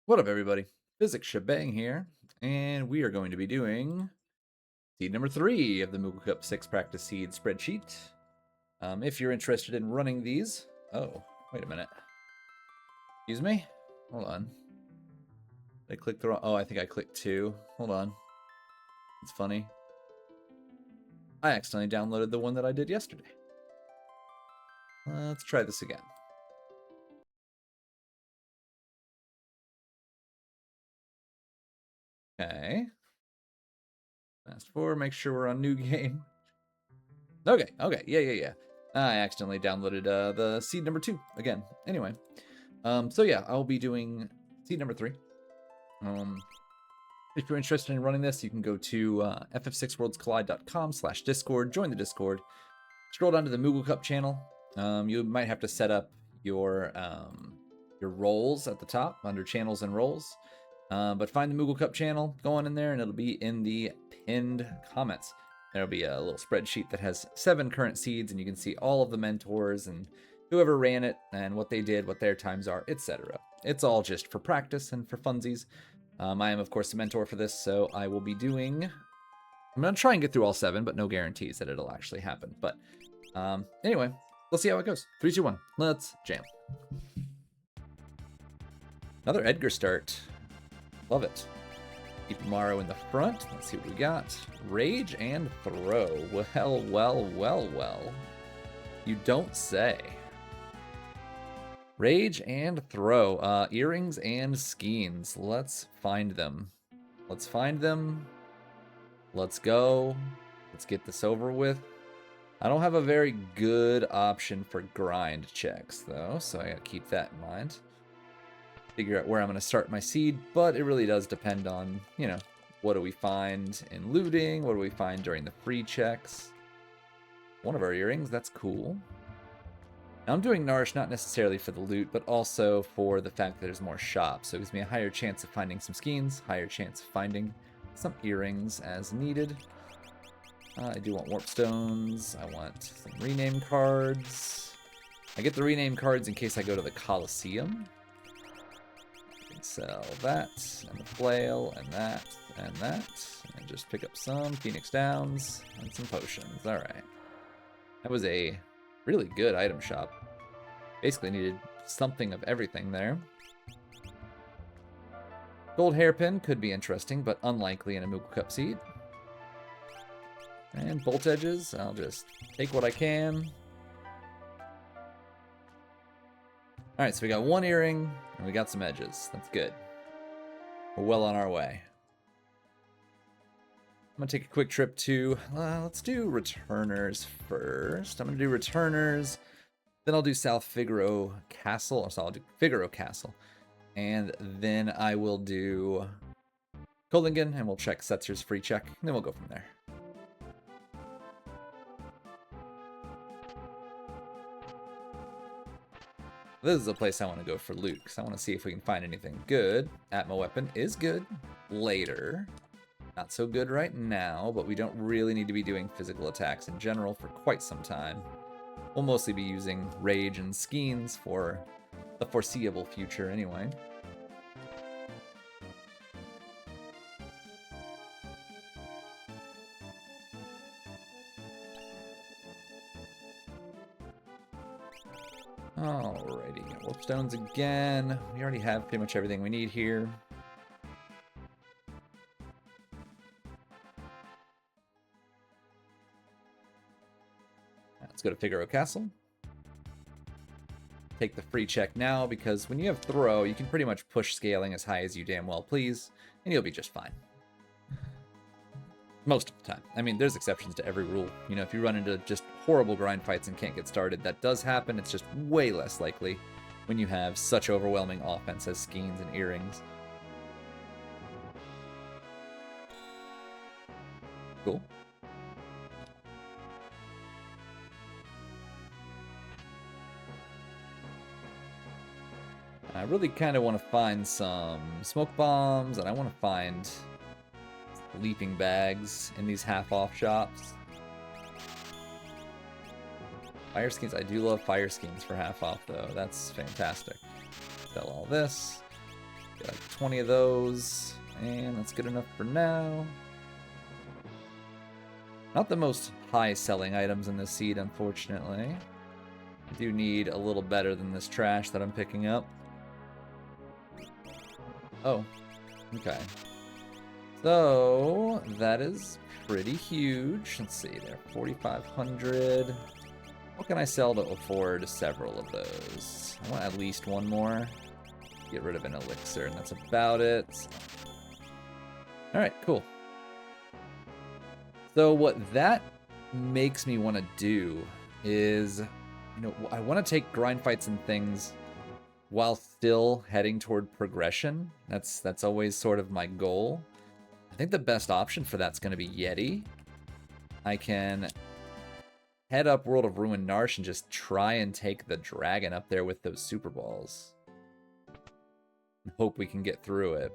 What up, everybody? Physics Shebang here, and we are going to be doing seed number 3 of the Moogle Cup 6 practice seed spreadsheet. If you're interested in running these... Oh, wait a minute. Excuse me? Hold on. Did I click the wrong... Oh, I think I clicked 2. Hold on. It's funny. I accidentally downloaded the one that I did yesterday. Let's try this again. Okay. Fast forward, make sure we're on new game. Okay, yeah. I accidentally downloaded the seed number 2 again. Anyway, so yeah, I'll be doing seed number 3. If you're interested in running this, you can go to ff6worldscollide.com/discord, join the Discord, scroll down to the Moogle Cup channel. You might have to set up your roles at the top under channels and roles. But find the Moogle Cup channel, go on in there, and it'll be in the pinned comments. There'll be a little spreadsheet that has 7 current seeds, and you can see all of the mentors and whoever ran it and what they did, what their times are, etc. It's all just for practice and for funsies. I am, of course, the mentor for this, so I will be doing... I'm going to try and get through all 7, but no guarantees that it'll actually happen. But anyway, let's see how it goes. 3, 2, 1. Let's jam. Another Edgar start. Love it. Keep Morrow in the front. Let's see what we got. Rage and Throw. Well. You don't say. Rage and Throw. Earrings and Skeins. Let's find them. Let's go. Let's get this over with. I don't have a very good option for grind checks, though, so I gotta keep that in mind. Figure out where I'm going to start my seed, but it really does depend on, you know, what do we find in looting? What do we find during the free checks? One of our earrings, that's cool. Now I'm doing Nourish not necessarily for the loot, but also for the fact that there's more shops, so it gives me a higher chance of finding some skeins, higher chance of finding some earrings as needed. I do want warp stones, I want some rename cards. I get the rename cards in case I go to the Colosseum. Sell that, and the flail, and that, and just pick up some Phoenix Downs, and some potions. Alright. That was a really good item shop. Basically needed something of everything there. Gold hairpin could be interesting, but unlikely in a Moogle Cup seed. And bolt edges, I'll just take what I can. Alright, so we got 1 earring, and we got some edges. That's good. We're well on our way. I'm going to take a quick trip to... let's do returners first. I'm going to do returners, then I'll do South Figaro Castle, or so I'll do Figaro Castle. And then I will do Kohlingen, and we'll check Setzer's free check, and then we'll go from there. This is a place I want to go for loot, because I want to see if we can find anything good. Atma weapon is good later. Not so good right now, but we don't really need to be doing physical attacks in general for quite some time. We'll mostly be using Rage and Skeins for the foreseeable future anyway. Alrighty, warp stones again. We already have pretty much everything we need here. Let's go to Figaro Castle. Take the free check now, because when you have Throw, you can pretty much push scaling as high as you damn well please, and you'll be just fine. Most of the time. I mean, there's exceptions to every rule. You know, if you run into just horrible grind fights and can't get started, that does happen. It's just way less likely when you have such overwhelming offense as Skeins and earrings. Cool. I really kind of want to find some smoke bombs, and I want to find leaping bags in these half-off shops. Fire skins, I do love fire skins for half off though. That's fantastic. Sell all this. Like 20 of those, and that's good enough for now. Not the most high-selling items in this seed, unfortunately. I do need a little better than this trash that I'm picking up. Oh, okay. So, that is pretty huge. Let's see there, 4,500. What can I sell to afford several of those? I want at least one more. Get rid of an elixir, and that's about it. Alright, cool. So what that makes me want to do is, you know, I want to take grind fights and things while still heading toward progression. That's always sort of my goal. I think the best option for that's going to be Yeti. I can head up World of Ruin Narsh and just try and take the dragon up there with those super balls. And hope we can get through it.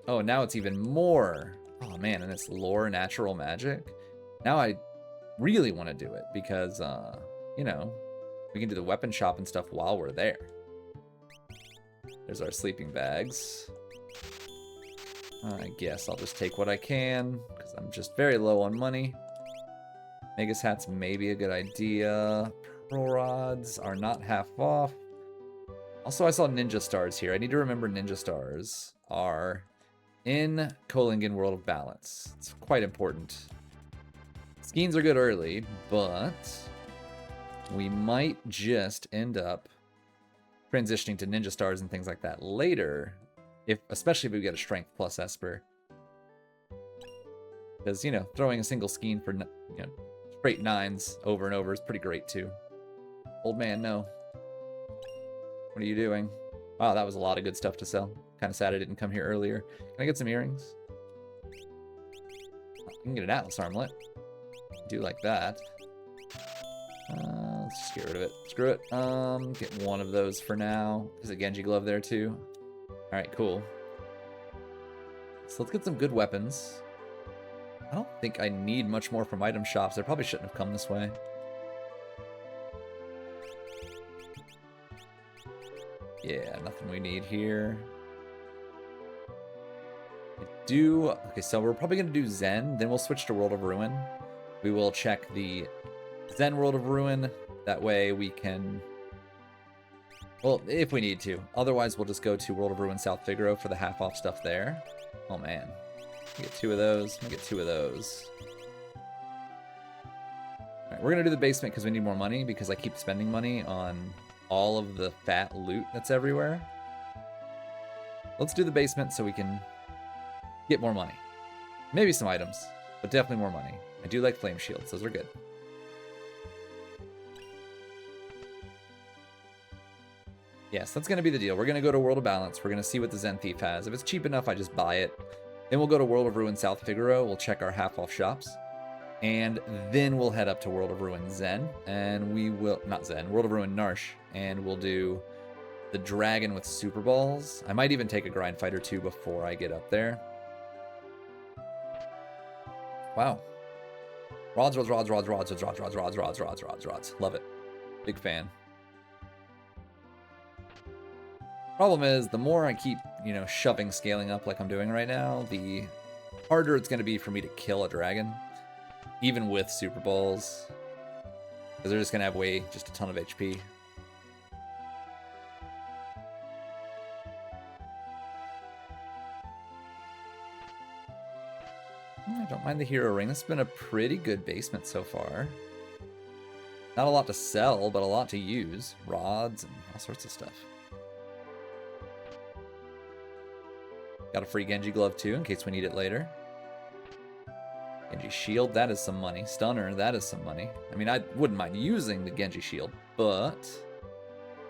Oh, now it's even more. Oh man, and it's lore natural magic. Now I really want to do it because, you know, we can do the weapon shop and stuff while we're there. There's our sleeping bags. I guess I'll just take what I can because I'm just very low on money. Magus hats may be a good idea. Pearl rods are not half off. Also, I saw ninja stars here. I need to remember ninja stars are in Kolingen World of Balance. It's quite important. Skeins are good early, but we might just end up transitioning to ninja stars and things like that later, especially if we get a strength plus Esper. Because, you know, throwing a single skein for, you know, straight 9s over and over is pretty great too. Old man, no. What are you doing? Wow, that was a lot of good stuff to sell. Kind of sad I didn't come here earlier. Can I get some earrings? I can get an Atlas armlet. Do like that. Let's just get rid of it. Screw it. Get one of those for now. There's a Genji glove there too. Alright, cool. So let's get some good weapons. I don't think I need much more from item shops. I probably shouldn't have come this way. Yeah, nothing we need here. Okay, so we're probably going to do Zen, then we'll switch to World of Ruin. We will check the Zen World of Ruin. That way we can... Well, if we need to. Otherwise, we'll just go to World of Ruin South Figaro for the half-off stuff there. Oh, man. We get 2 of those. We get 2 of those. All right, we're going to do the basement because we need more money, because I keep spending money on all of the fat loot that's everywhere. Let's do the basement so we can get more money. Maybe some items, but definitely more money. I do like flame shields. Those are good. Yes, that's going to be the deal. We're going to go to World of Balance. We're going to see what the Zen Thief has. If it's cheap enough, I just buy it. Then we'll go to World of Ruin South Figaro. We'll check our half-off shops. And then we'll head up to World of Ruin Zen. And we will... Not Zen. World of Ruin Narsh. And we'll do the dragon with super balls. I might even take a grind fight or 2 before I get up there. Wow. Rods. Love it. Big fan. Problem is, the more I keep, you know, shoving scaling up like I'm doing right now, the harder it's going to be for me to kill a dragon, even with super balls, because they're just going to have just a ton of HP. I don't mind the hero ring. This has been a pretty good basement so far. Not a lot to sell, but a lot to use. Rods and all sorts of stuff. Got a free Genji glove too, in case we need it later. Genji shield, that is some money. Stunner, that is some money. I mean, I wouldn't mind using the Genji shield, but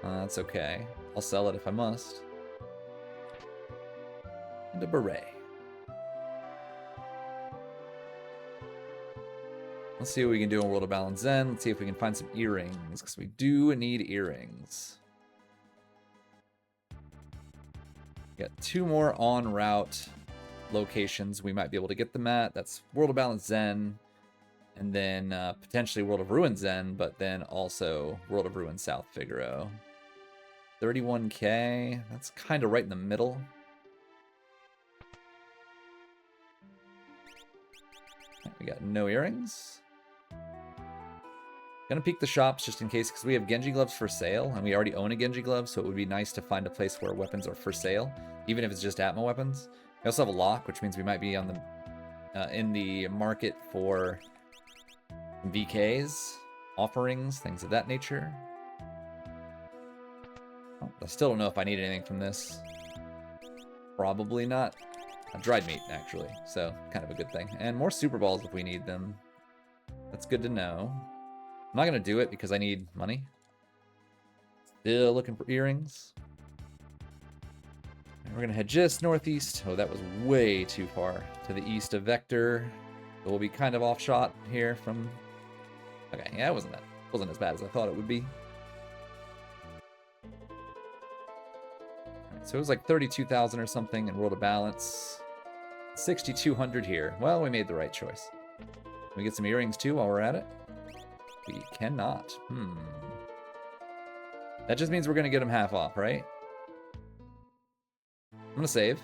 that's okay. I'll sell it if I must. And a beret. Let's see what we can do in World of Balance Zen. Let's see if we can find some earrings, because we do need earrings. Got 2 more en route locations we might be able to get them at. That's World of Balance Zen, and then potentially World of Ruin Zen, but then also World of Ruin South Figaro. 31k, that's kind of right in the middle. We got no earrings. Gonna peek the shops just in case, because we have Genji gloves for sale, and we already own a Genji glove, so it would be nice to find a place where weapons are for sale, even if it's just Atma weapons. We also have a lock, which means we might be on the in the market for VKs, offerings, things of that nature. Oh, I still don't know if I need anything from this. Probably not. Dried meat, actually, so kind of a good thing. And more super balls if we need them. That's good to know. I'm not going to do it because I need money. Still looking for earrings. And we're going to head just northeast. Oh, that was way too far. To the east of Vector. So we'll be kind of off shot here from... Okay, yeah, it wasn't as bad as I thought it would be. Right, so it was like 32,000 or something in World of Balance. 6,200 here. Well, we made the right choice. Can we get some earrings too while we're at it? We cannot. That just means we're going to get them half off, right? I'm going to save,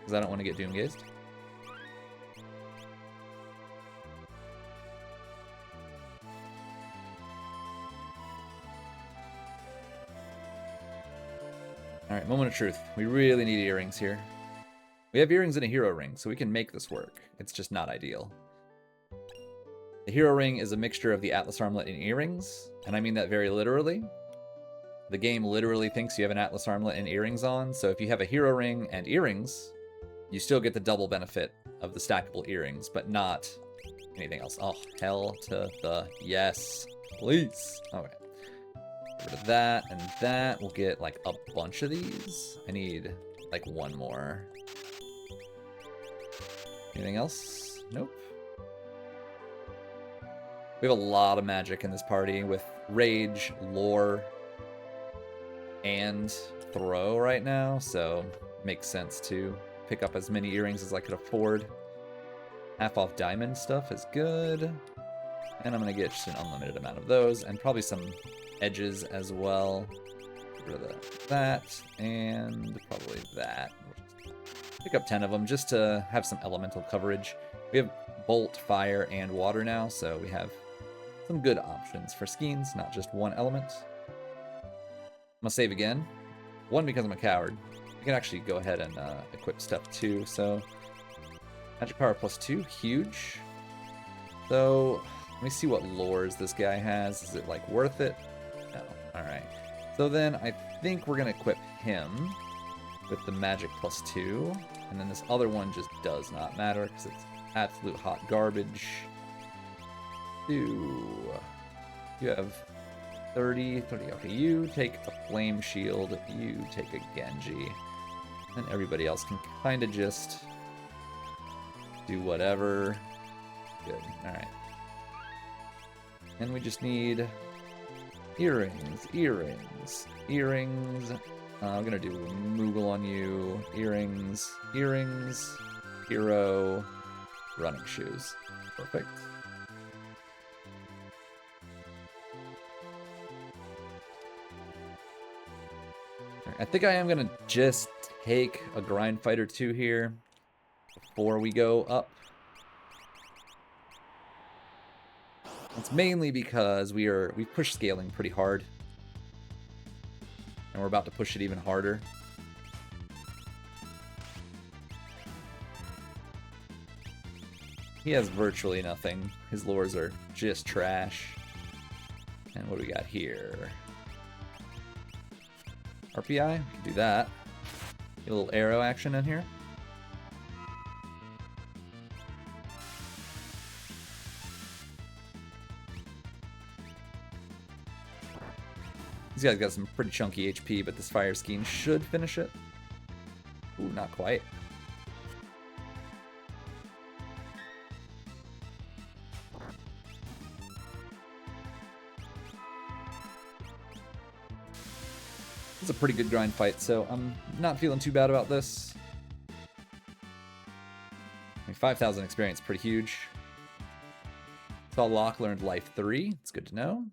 because I don't want to get doom-gazed. Alright, moment of truth. We really need earrings here. We have earrings and a hero ring, so we can make this work. It's just not ideal. The hero ring is a mixture of the Atlas armlet and earrings, and I mean that very literally. The game literally thinks you have an Atlas armlet and earrings on, so if you have a hero ring and earrings, you still get the double benefit of the stackable earrings, but not anything else. Oh, hell to the yes, please. Okay. Get rid of that and that. We'll get like a bunch of these. I need like one more. Anything else? Nope. We have a lot of magic in this party with Rage, Lore, and Throw right now, so makes sense to pick up as many earrings as I could afford. Half off diamond stuff is good. And I'm going to get just an unlimited amount of those, and probably some edges as well. Get rid of that, and probably that. We'll just pick up 10 of them just to have some elemental coverage. We have Bolt, Fire, and Water now, so we have some good options for Skeens, not just one element. I'm gonna save again. One, because I'm a coward. You can actually go ahead and equip stuff too, so... Magic power +2, huge. So, let me see what lores this guy has. Is it, like, worth it? No. Alright. So then, I think we're gonna equip him with the magic +2. And then this other one just does not matter, because it's absolute hot garbage. You have 30. Okay, you take a flame shield, you take a Genji, and everybody else can kind of just do whatever. Good, alright. And we just need earrings. I'm gonna do Moogle on you, earrings, hero, running shoes. Perfect. I think I am going to just take a grind fight or two here before we go up. It's mainly because we've pushed scaling pretty hard. And we're about to push it even harder. He has virtually nothing. His lures are just trash. And what do we got here? RPI, we can do that. Get a little arrow action in here. These guys got some pretty chunky HP, but this fire scheme should finish it. Ooh, not quite. It's a pretty good grind fight, so I'm not feeling too bad about this. I mean, 5,000 experience, pretty huge. Saw Locke learned Life 3. It's good to know.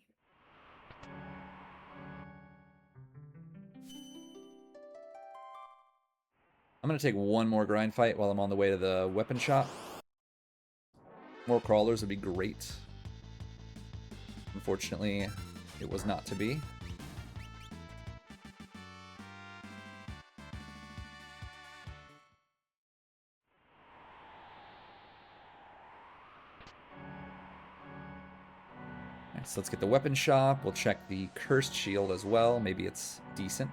I'm going to take one more grind fight while I'm on the way to the weapon shop. More crawlers would be great. Unfortunately, it was not to be. Right, so let's get the weapon shop. We'll check the cursed shield as well. Maybe it's decent.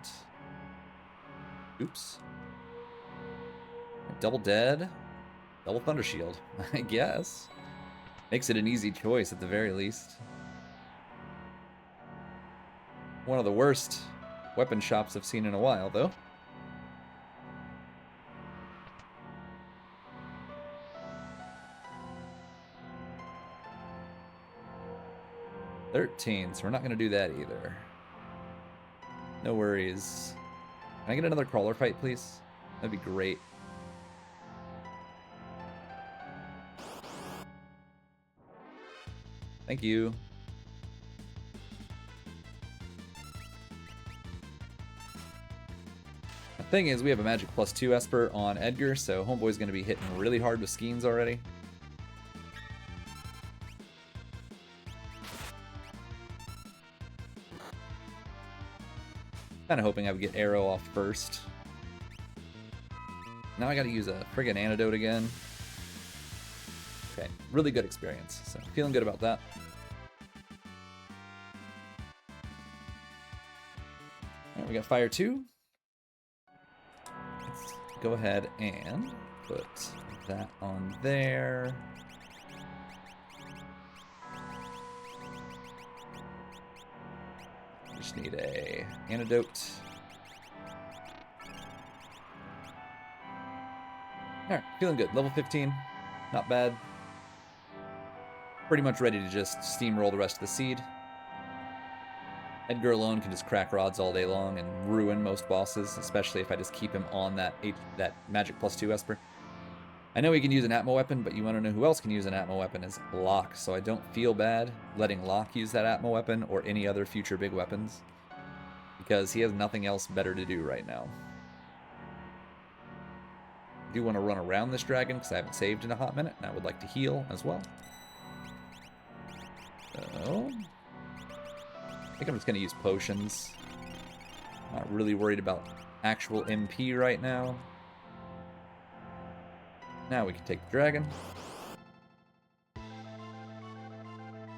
Oops. Double dead. Double thunder shield, I guess. Makes it an easy choice at the very least. One of the worst weapon shops I've seen in a while, though. $13, so we're not going to do that either. No worries. Can I get another crawler fight, please? That'd be great. Thank you. The thing is, we have a magic +2 Esper on Edgar, so Homeboy's going to be hitting really hard with Skeens already. Kind of hoping I would get Arrow off first. Now I got to use a friggin' antidote again. Okay, really good experience, so feeling good about that. Alright, we got Fire 2. Let's go ahead and put that on there. Just need a antidote. Alright, feeling good. Level 15. Not bad. Pretty much ready to just steamroll the rest of the seed. Edgar alone can just crack rods all day long and ruin most bosses, especially if I just keep him on that magic +2 Esper. I know he can use an Atmo weapon, but you want to know who else can use an Atmo weapon is Locke, so I don't feel bad letting Locke use that Atmo weapon or any other future big weapons, because he has nothing else better to do right now. I do want to run around this dragon because I haven't saved in a hot minute, and I would like to heal as well. So, I think I'm just going to use potions. Not really worried about actual MP right now. Now we can take the dragon.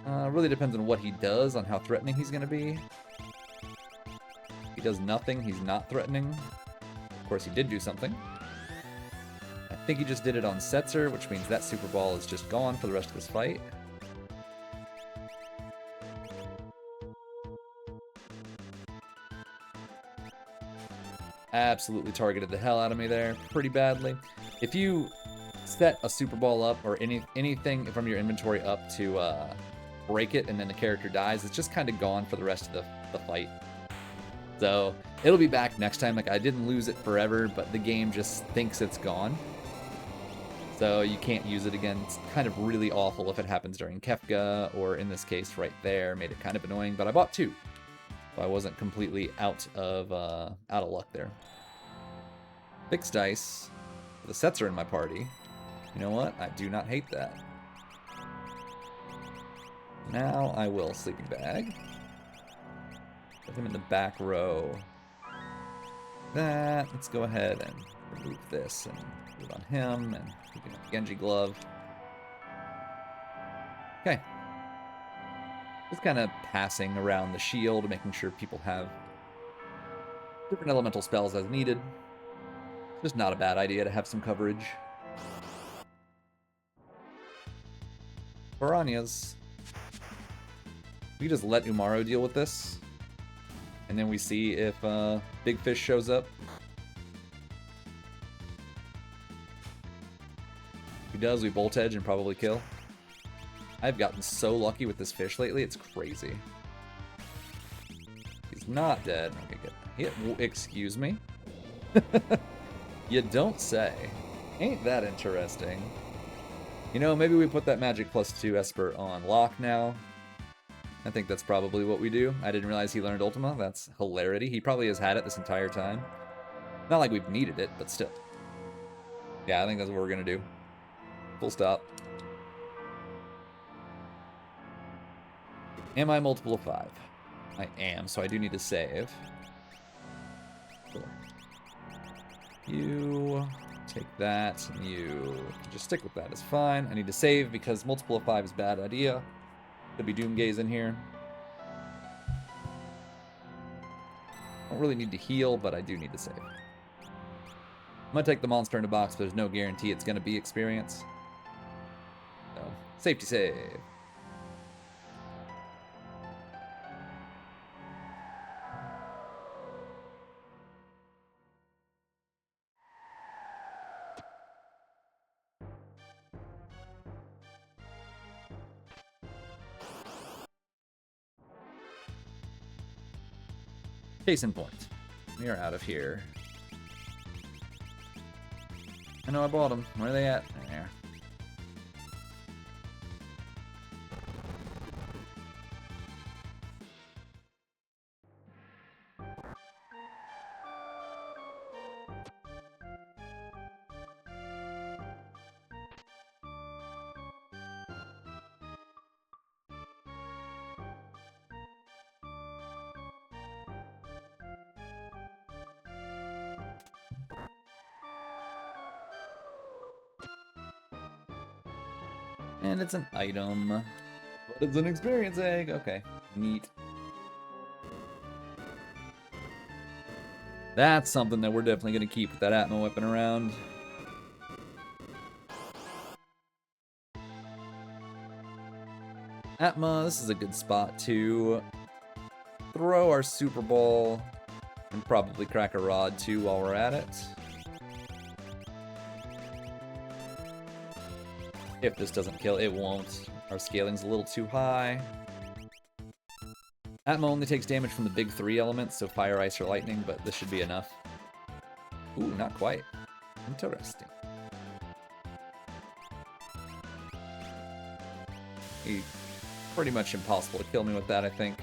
Really depends on what he does, on how threatening he's going to be. If he does nothing, he's not threatening. Of course, he did do something. I think he just did it on Setzer, which means that Super Ball is just gone for the rest of this fight. Absolutely targeted the hell out of me there pretty badly. If you set a Super Ball up or anything from your inventory up to break it and then the character dies, it's just kind of gone for the rest of the fight. So it'll be back next time. Like, I didn't lose it forever, but the game just thinks it's gone. So you can't use it again. It's kind of really awful if it happens during Kefka, or in this case right there, made it kind of annoying, but I bought two. So I wasn't completely out of luck there. Fixed dice. The sets are in my party. You know what? I do not hate that. Now I will sleeping bag. Put him in the back row. That. Let's go ahead and remove this and put it on him and keep him a Genji glove. Okay. Just kind of passing around the shield, making sure people have different elemental spells as needed. Just not a bad idea to have some coverage. Piranhas. We just let Umaro deal with this. And then we see if Big Fish shows up. If he does, we bolt edge and probably kill. I've gotten so lucky with this fish lately, it's crazy. He's not dead. Okay, good. Excuse me? You don't say. Ain't that interesting? You know, maybe we put that magic +2 Esper on Locke now. I think that's probably what we do. I didn't realize he learned Ultima. That's hilarity. He probably has had it this entire time. Not like we've needed it, but still. Yeah, I think that's what we're gonna do. Full stop. Am I multiple of 5? I am, so I do need to save. Cool. You take that, and you can just stick with that. It's fine. I need to save because multiple of 5 is a bad idea. Could be Doomgaze in here. Don't really need to heal, but I do need to save. I'm gonna take the monster in a box, but there's no guarantee it's gonna be experience. So, safety save. Case in point. We are out of here. I know I bought them. Where are they at? There. And it's an item. But it's an experience egg. Okay. Neat. That's something that we're definitely going to keep with that Atma weapon around. Atma, this is a good spot to throw our Super Ball and probably crack a rod too while we're at it. If this doesn't kill, it won't. Our scaling's a little too high. Atma only takes damage from the big 3 elements, so fire, ice, or lightning, but this should be enough. Ooh, not quite. Interesting. He's pretty much impossible to kill me with that, I think.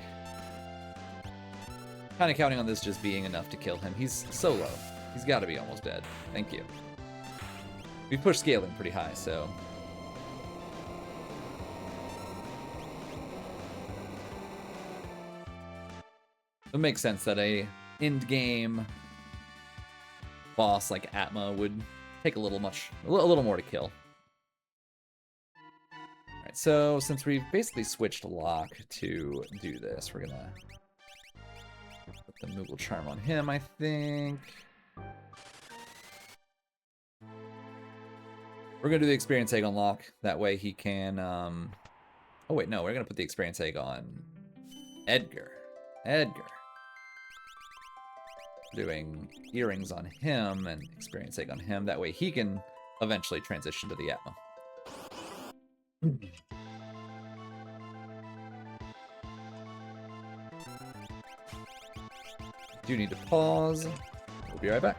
Kind of counting on this just being enough to kill him. He's so low. He's got to be almost dead. Thank you. We pushed scaling pretty high, so... it makes sense that a end-game boss like Atma would take a little more to kill. Alright, so since we've basically switched lock to do this, we're gonna put the Moogle Charm on him, I think. We're gonna do the experience egg on lock. That way he can, oh wait, no, we're gonna put the experience egg on Edgar. Doing earrings on him and experience egg on him. That way he can eventually transition to the Atma. Do need to pause. We'll be right back.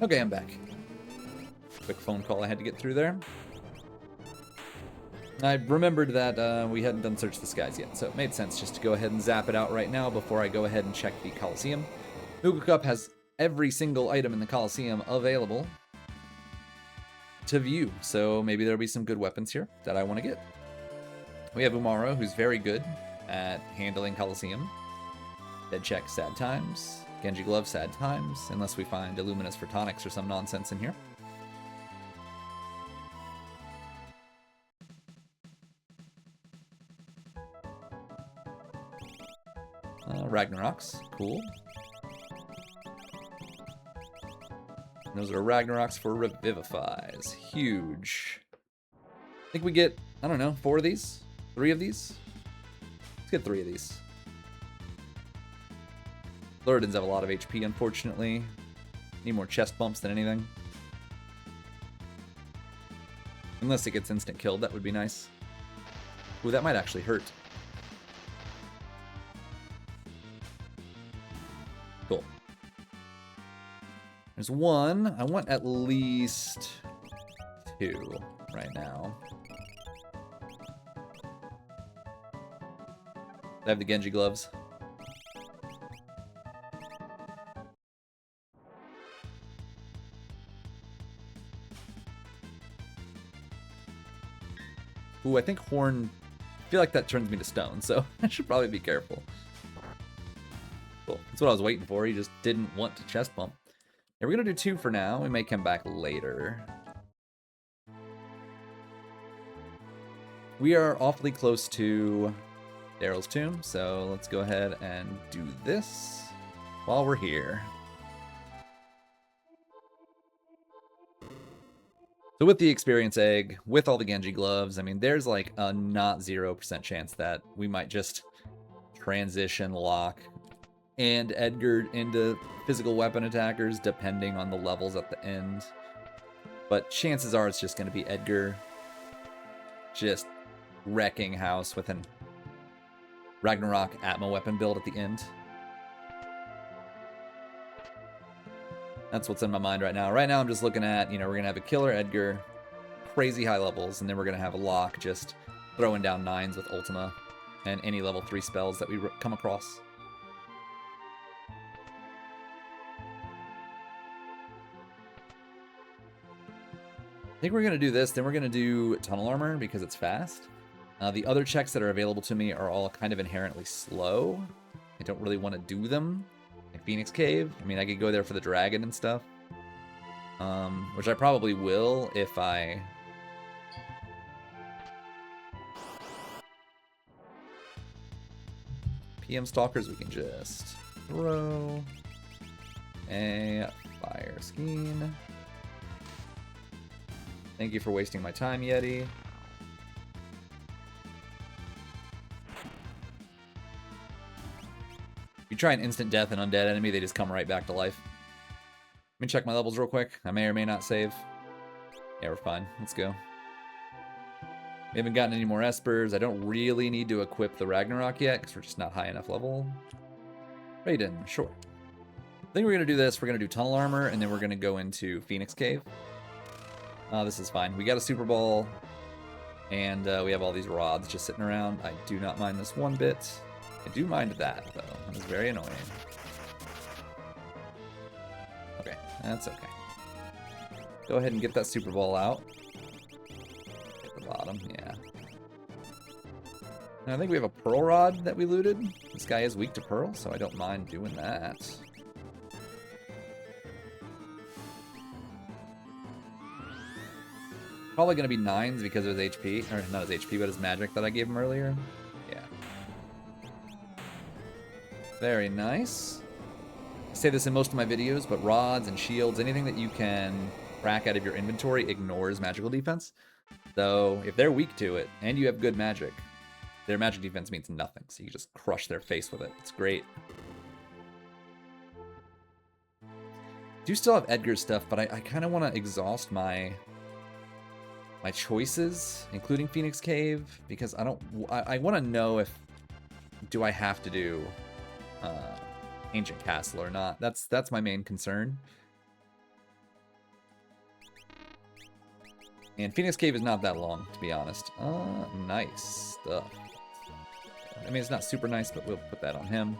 Okay, I'm back. Quick phone call I had to get through there. I remembered that we hadn't done Search the Skies yet, so it made sense just to go ahead and zap it out right now before I go ahead and check the Coliseum. Moogle Cup has every single item in the Coliseum available to view, so maybe there'll be some good weapons here that I want to get. We have Umaro, who's very good at handling Coliseum. Dead check, sad times. Genji Glove, sad times, unless we find Illuminous Photonics or some nonsense in here. Ragnaroks, cool. And those are Ragnaroks for Revivifies, huge. I think we get, I don't know, 4 of these? 3 of these? Let's get 3 of these. Luridans have a lot of HP, unfortunately. Need more chest bumps than anything. Unless it gets instant killed, that would be nice. Ooh, that might actually hurt. Cool. There's 1. I want at least 2 right now. I have the Genji gloves. Ooh, I think Horn... I feel like that turns me to stone, so I should probably be careful. Cool. That's what I was waiting for. He just didn't want to chest bump. Yeah, we're going to do 2 for now. We may come back later. We are awfully close to Daryl's tomb, so let's go ahead and do this while we're here. So with the experience egg, with all the Genji gloves, I mean, there's like a not 0% chance that we might just transition Locke and Edgar into physical weapon attackers, depending on the levels at the end. But chances are it's just going to be Edgar just wrecking house with an Ragnarok Atma weapon build at the end. That's what's in my mind right now. Right now I'm just looking at, you know, we're going to have a killer Edgar, crazy high levels, and then we're going to have a Locke just throwing down 9s with Ultima and any level 3 spells that we come across. I think we're going to do this, then we're going to do Tunnel Armor because it's fast. The other checks that are available to me are all kind of inherently slow. I don't really want to do them. Like Phoenix Cave. I mean, I could go there for the dragon and stuff. Which I probably will if I... PM Stalkers, we can just throw a Fire Skein. Thank you for wasting my time, Yeti. If you try an instant death an undead enemy, they just come right back to life. Let me check my levels real quick. I may or may not save. Yeah, we're fine. Let's go. We haven't gotten any more Espers. I don't really need to equip the Ragnarok yet, because we're just not high enough level. Raiden, sure. I think we're going to do this. We're going to do Tunnel Armor, and then we're going to go into Phoenix Cave. This is fine. We got a Super Ball, and we have all these rods just sitting around. I do not mind this one bit. I do mind that, though. It's very annoying. Okay, that's okay. Go ahead and get that Super Ball out. At the bottom, yeah. And I think we have a Pearl Rod that we looted. This guy is weak to Pearl, so I don't mind doing that. Probably going to be 9s because of his HP. Or not his HP, but his magic that I gave him earlier. Yeah. Very nice. I say this in most of my videos, but rods and shields, anything that you can crack out of your inventory ignores magical defense. So if they're weak to it, and you have good magic, their magic defense means nothing. So you just crush their face with it. It's great. Do still have Edgar's stuff, but I kind of want to exhaust my choices, including Phoenix Cave, because I want to know if do I have to do Ancient Castle or not. That's my main concern. And Phoenix Cave is not that long, to be honest. Nice stuff. I mean, it's not super nice, but we'll put that on him.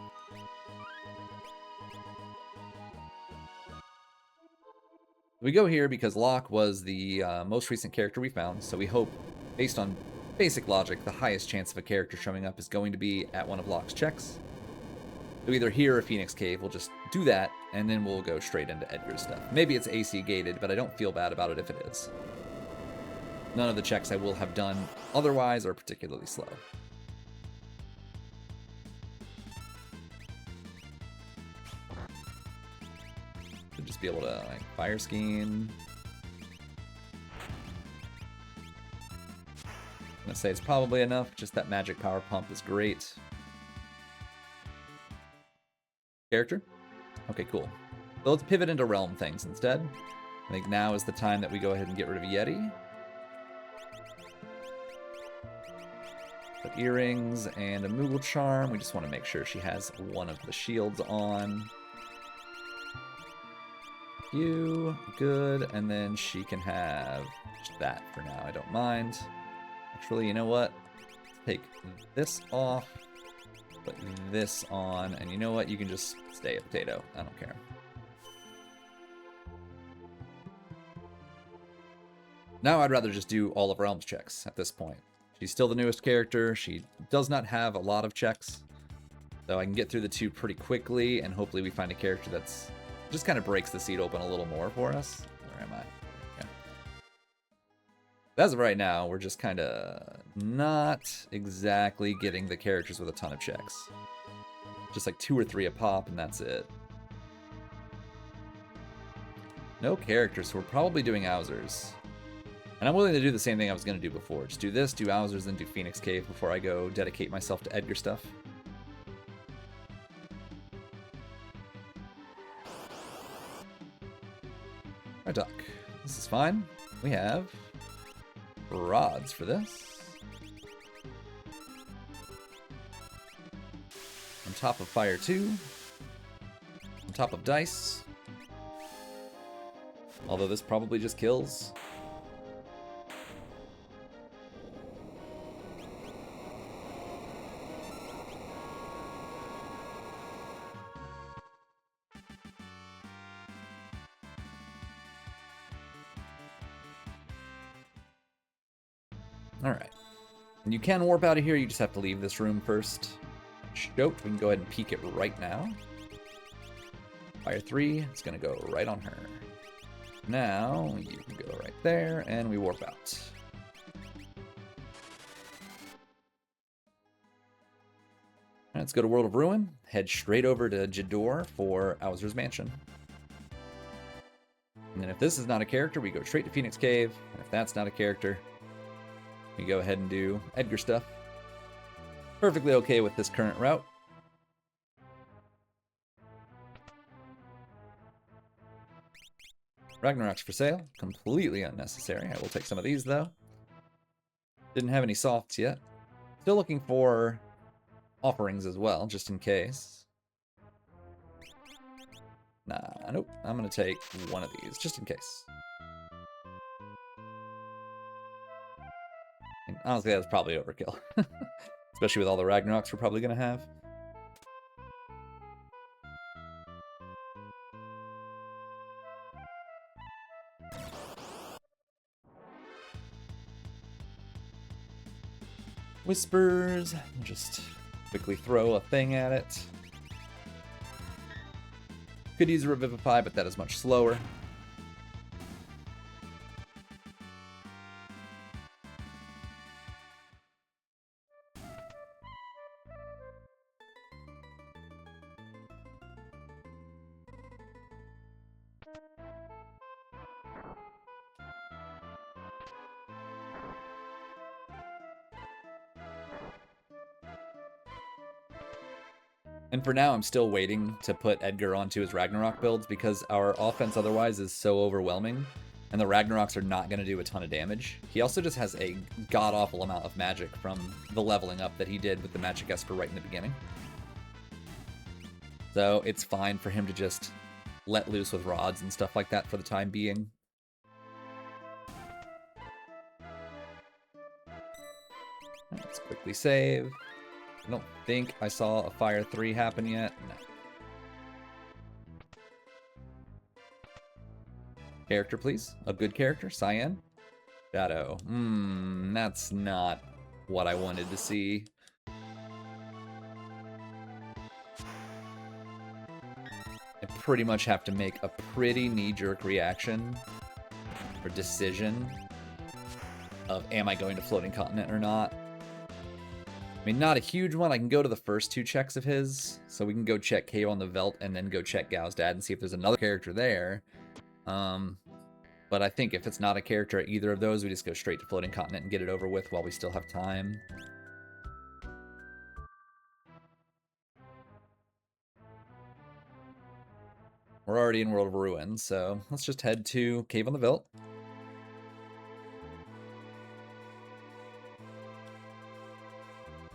We go here because Locke was the most recent character we found, so we hope, based on basic logic, the highest chance of a character showing up is going to be at one of Locke's checks. So either here or Phoenix Cave, we'll just do that, and then we'll go straight into Edgar's stuff. Maybe it's AC gated, but I don't feel bad about it if it is. None of the checks I will have done otherwise are particularly slow. Should just be able to like fire scheme. I'm gonna say it's probably enough. Just that magic power pump is great. Character? Okay, cool. So let's pivot into realm things instead. I think now is the time that we go ahead and get rid of Yeti. Put earrings and a Moogle charm. We just want to make sure she has one of the shields on. You, good, and then she can have just that for now. I don't mind. Actually, you know what? Let's take this off. Put this on, and you know what? You can just stay a potato. I don't care. Now I'd rather just do all of Realms checks at this point. She's still the newest character. She does not have a lot of checks, so I can get through the two pretty quickly, and hopefully we find a character that's just kind of breaks the seed open a little more for us. Where am I? Okay. As of right now, we're just kind of not exactly getting the characters with a ton of checks. Just like 2 or 3 a pop, and that's it. No characters, so we're probably doing Owsers. And I'm willing to do the same thing I was going to do before. Just do this, do Owsers, then do Phoenix Cave before I go dedicate myself to Edgar stuff. Our duck. This is fine. We have rods for this. On top of fire 2. On top of dice. Although this probably just kills. Alright. And you can warp out of here, you just have to leave this room first. Stoked, we can go ahead and peek it right now. Fire 3, it's gonna go right on her. Now, you can go right there, and we warp out. Let's go to World of Ruin, head straight over to Jador for Owser's Mansion. And then if this is not a character, we go straight to Phoenix Cave, and if that's not a character, we go ahead and do Edgar stuff. Perfectly okay with this current route. Ragnarok's for sale. Completely unnecessary. I will take some of these, though. Didn't have any softs yet. Still looking for offerings as well, just in case. Nah, nope. I'm going to take one of these, just in case. And honestly, that's probably overkill. Especially with all the Ragnaroks we're probably going to have. Whispers. Just quickly throw a thing at it. Could use a Revivify, but that is much slower. And for now, I'm still waiting to put Edgar onto his Ragnarok builds because our offense otherwise is so overwhelming, and the Ragnaroks are not going to do a ton of damage. He also just has a god-awful amount of magic from the leveling up that he did with the Magic Esper right in the beginning. So it's fine for him to just let loose with rods and stuff like that for the time being. Let's quickly save. I don't think I saw a Fire 3 happen yet. No. Character, please. A good character. Cyan. Shadow. That's not what I wanted to see. pretty much have to make a pretty knee-jerk reaction or decision of am I going to Floating Continent or not. I mean, not a huge one. I can go to the first 2 checks of his, so we can go check KO on the Veldt and then go check Gao's dad and see if there's another character there. But I think if it's not a character at either of those, we just go straight to Floating Continent and get it over with while we still have time. We're already in World of Ruin, so let's just head to Cave on the Veldt.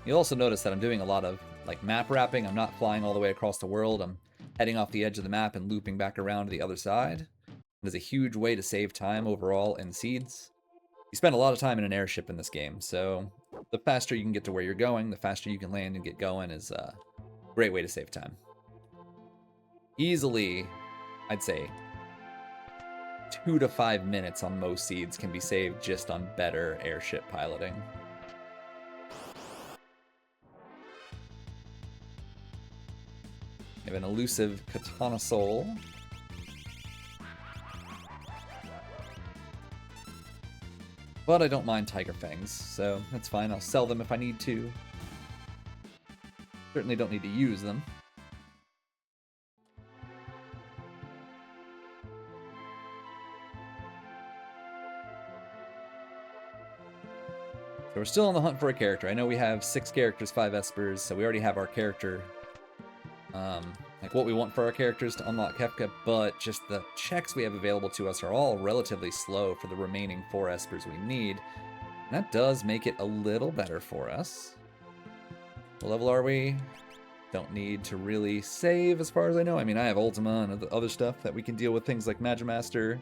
You'll also notice that I'm doing a lot of like map wrapping. I'm not flying all the way across the world. I'm heading off the edge of the map and looping back around to the other side. It is a huge way to save time overall in seeds. You spend a lot of time in an airship in this game, so the faster you can get to where you're going, the faster you can land and get going is a great way to save time. Easily, I'd say 2 to 5 minutes on most seeds can be saved just on better airship piloting. We have an elusive Katana Soul. But I don't mind Tiger Fangs, so that's fine. I'll sell them if I need to. Certainly don't need to use them. So we're still on the hunt for a character. I know we have 6 characters, 5 Espers, so we already have our character, like what we want for our characters to unlock Kefka, but just the checks we have available to us are all relatively slow for the remaining 4 Espers we need. And that does make it a little better for us. What level are we? Don't need to really save as far as I know. I mean, I have Ultima and other stuff that we can deal with, things like Magimaster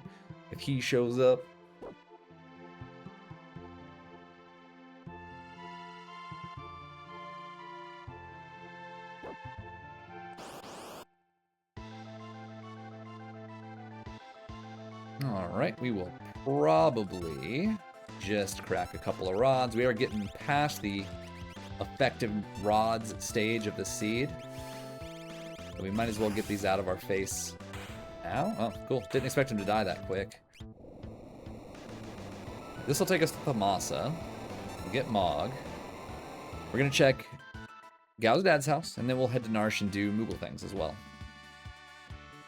if he shows up. Alright, we will probably just crack a couple of rods. We are getting past the effective rods stage of the seed. So we might as well get these out of our face now. Oh, cool. Didn't expect him to die that quick. This will take us to Thamasa. We'll get Mog. We're going to check Gao's dad's house, and then we'll head to Narsh and do Moogle things as well.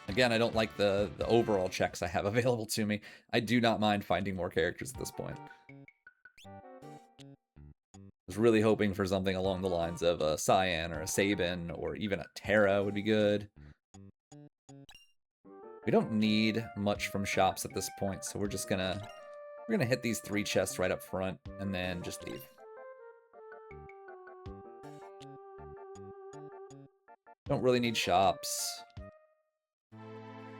Again, I don't like the overall checks I have available to me. I do not mind finding more characters at this point. I was really hoping for something along the lines of a Cyan or a Sabin or even a Terra would be good. We don't need much from shops at this point, so we're gonna hit these 3 chests right up front and then just leave. Don't really need shops.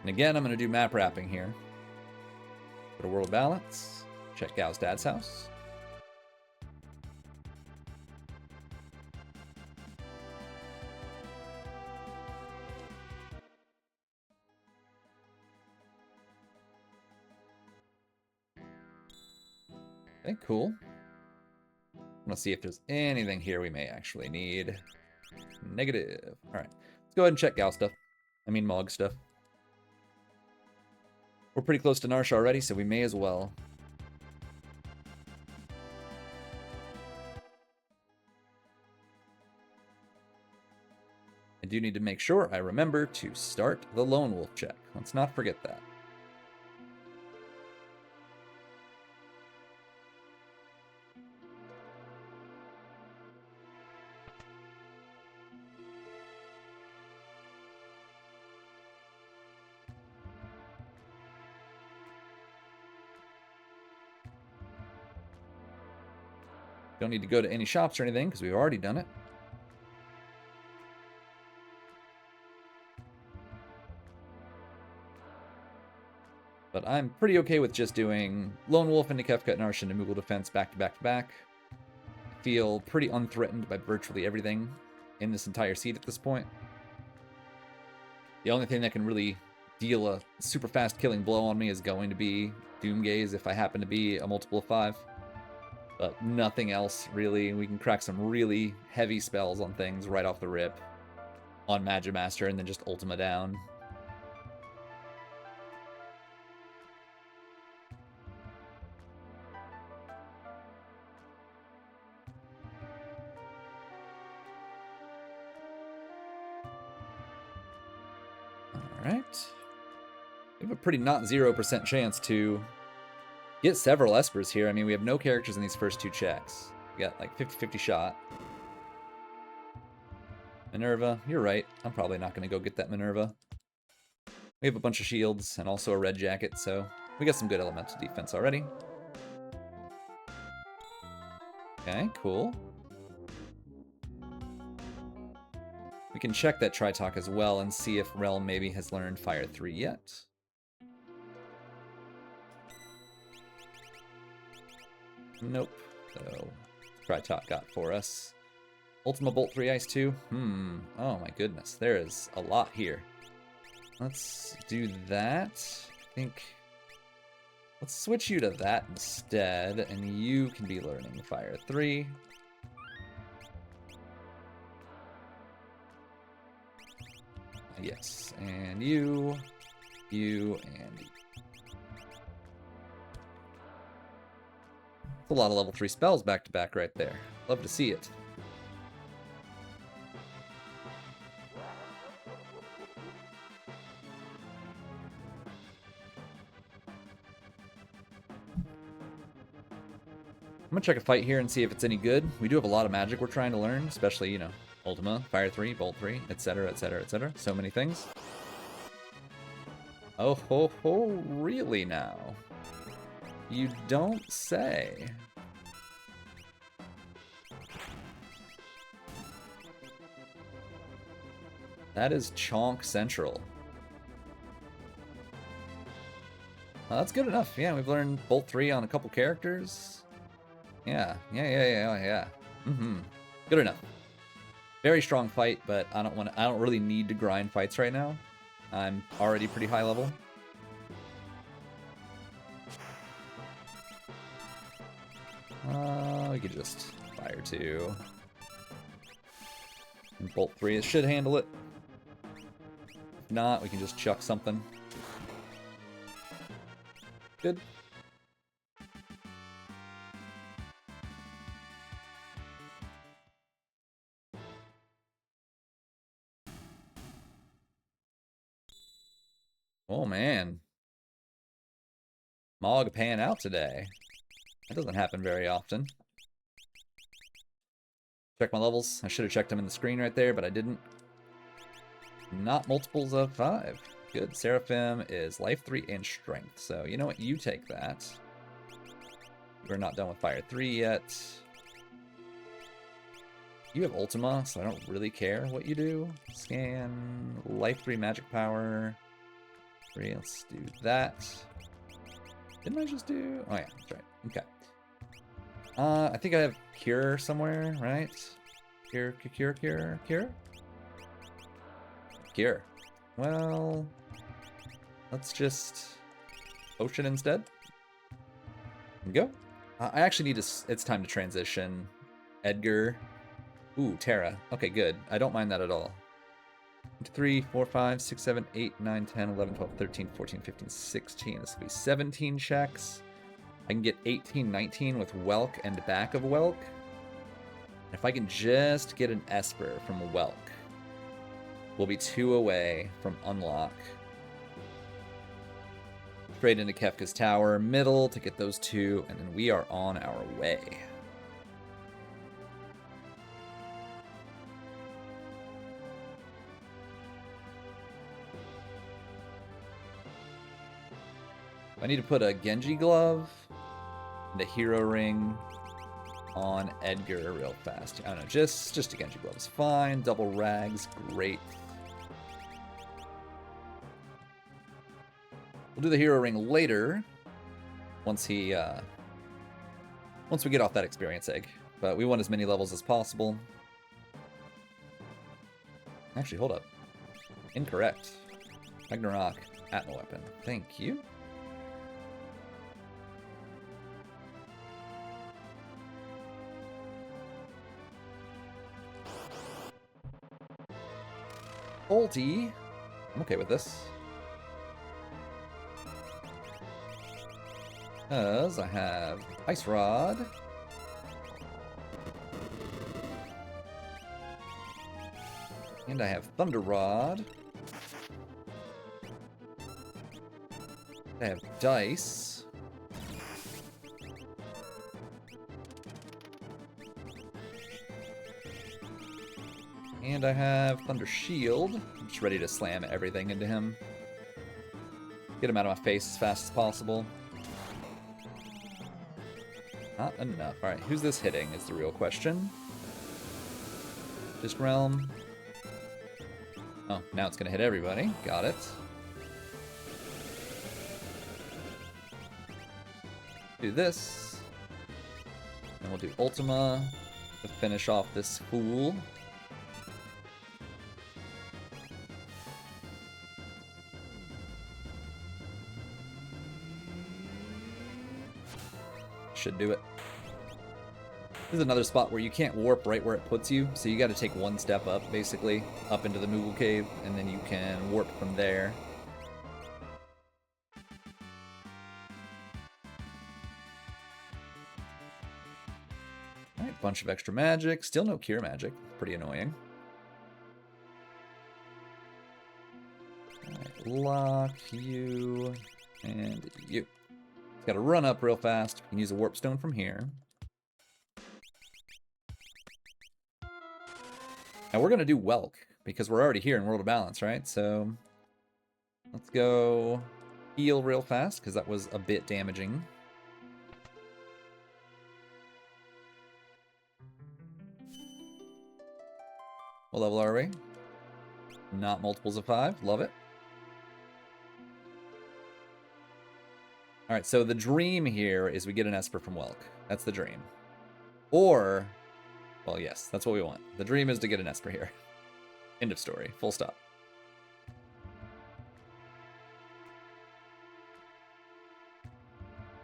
And again, I'm going to do map wrapping here. Go to World Balance. Check Gao's dad's house. Okay, cool. I'm going to see if there's anything here we may actually need. Negative. All right. Let's go ahead and check Gao stuff. I mean Mog stuff. We're pretty close to Narsh already, so we may as well. I do need to make sure I remember to start the Lone Wolf check. Let's not forget that. Don't need to go to any shops or anything because we've already done it. But I'm pretty okay with just doing Lone Wolf into Kefka and Narsh into Moogle Defense back to back to back. I feel pretty unthreatened by virtually everything in this entire seed at this point. The only thing that can really deal a super fast killing blow on me is going to be Doomgaze if I happen to be a multiple of 5. But nothing else, really. We can crack some really heavy spells on things right off the rip on Magimaster and then just Ultima down. Alright. We have a pretty not 0% chance to get several espers here. I mean, we have no characters in these first two checks. We got like 50-50 shot. Minerva, you're right. I'm probably not going to go get that Minerva. We have a bunch of shields and also a red jacket, so we got some good elemental defense already. Okay, cool. We can check that Tritalk as well and see if Realm maybe has learned Fire 3 yet. Nope. So, Tritalk got for us. Ultima Bolt 3 Ice 2. Oh my goodness. There is a lot here. Let's do that. I think... Let's switch you to that instead, and you can be learning Fire 3. Yes, and you, and you. A lot of level 3 spells back to back right there. Love to see it. I'm gonna check a fight here and see if it's any good. We do have a lot of magic we're trying to learn, especially, you know, Ultima, Fire 3, Bolt 3, etc., etc., etc. So many things. Oh ho ho, really now? You don't say. That is Chonk Central. That's good enough. Yeah, we've learned Bolt 3 on a couple characters. Yeah. Good enough. Very strong fight, but I don't really need to grind fights right now. I'm already pretty high level. We could just Fire 2. And Bolt 3, it should handle it. If not, we can just chuck something. Good. Oh man. Mog pan out today. That doesn't happen very often. Check my levels. I should have checked them in the screen right there, but I didn't. Not multiples of 5. Good. Seraphim is life 3 and strength. So, you know what? You take that. We're not done with Fire 3 yet. You have Ultima, so I don't really care what you do. Scan, life 3 magic power. 3, let's do that. Didn't I just do... Oh yeah, that's right. Okay. I think I have Cure somewhere, right? Cure. Cure. Well, let's just Potion instead. And go. I actually need to... It's time to transition. Edgar. Ooh, Terra. Okay, good. I don't mind that at all. 3, 4, 5, 6, 7, 8, 9, 10, 11, 12, 13, 14, 15, 16. This will be 17 checks. I can get 18, 19 with Welk and back of Welk. If I can just get an Esper from Welk, we'll be 2 away from unlock. Straight into Kefka's Tower, middle to get those 2, and then we are on our way. I need to put a Genji glove and a hero ring on Edgar real fast. I don't know, just a Genji glove is fine. Double rags, great. We'll do the hero ring later, once we get off that experience egg. But we want as many levels as possible. Actually, hold up. Incorrect. Ragnarok, Atma weapon. Thank you. Ulti. I'm okay with this. Because I have Ice Rod. And I have Thunder Rod. I have dice. And I have Thunder Shield. I'm just ready to slam everything into him. Get him out of my face as fast as possible. Not enough. Alright, who's this hitting is the real question. This realm. Oh, now it's going to hit everybody. Got it. Do this. And we'll do Ultima to finish off this fool. Should do it. This is another spot where you can't warp right where it puts you, so you got to take one step up, basically, up into the Moogle cave, and then you can warp from there. Alright, bunch of extra magic. Still no cure magic. Pretty annoying. Alright, lock you and you. Got to run up real fast. You can use a warp stone from here. Now we're going to do Welk, because we're already here in World of Balance, right? So let's go heal real fast, because that was a bit damaging. What level are we? Not multiples of 5. Love it. Alright, so the dream here is we get an Esper from Welk. That's the dream. Or, well, yes, that's what we want. The dream is to get an Esper here. End of story. Full stop.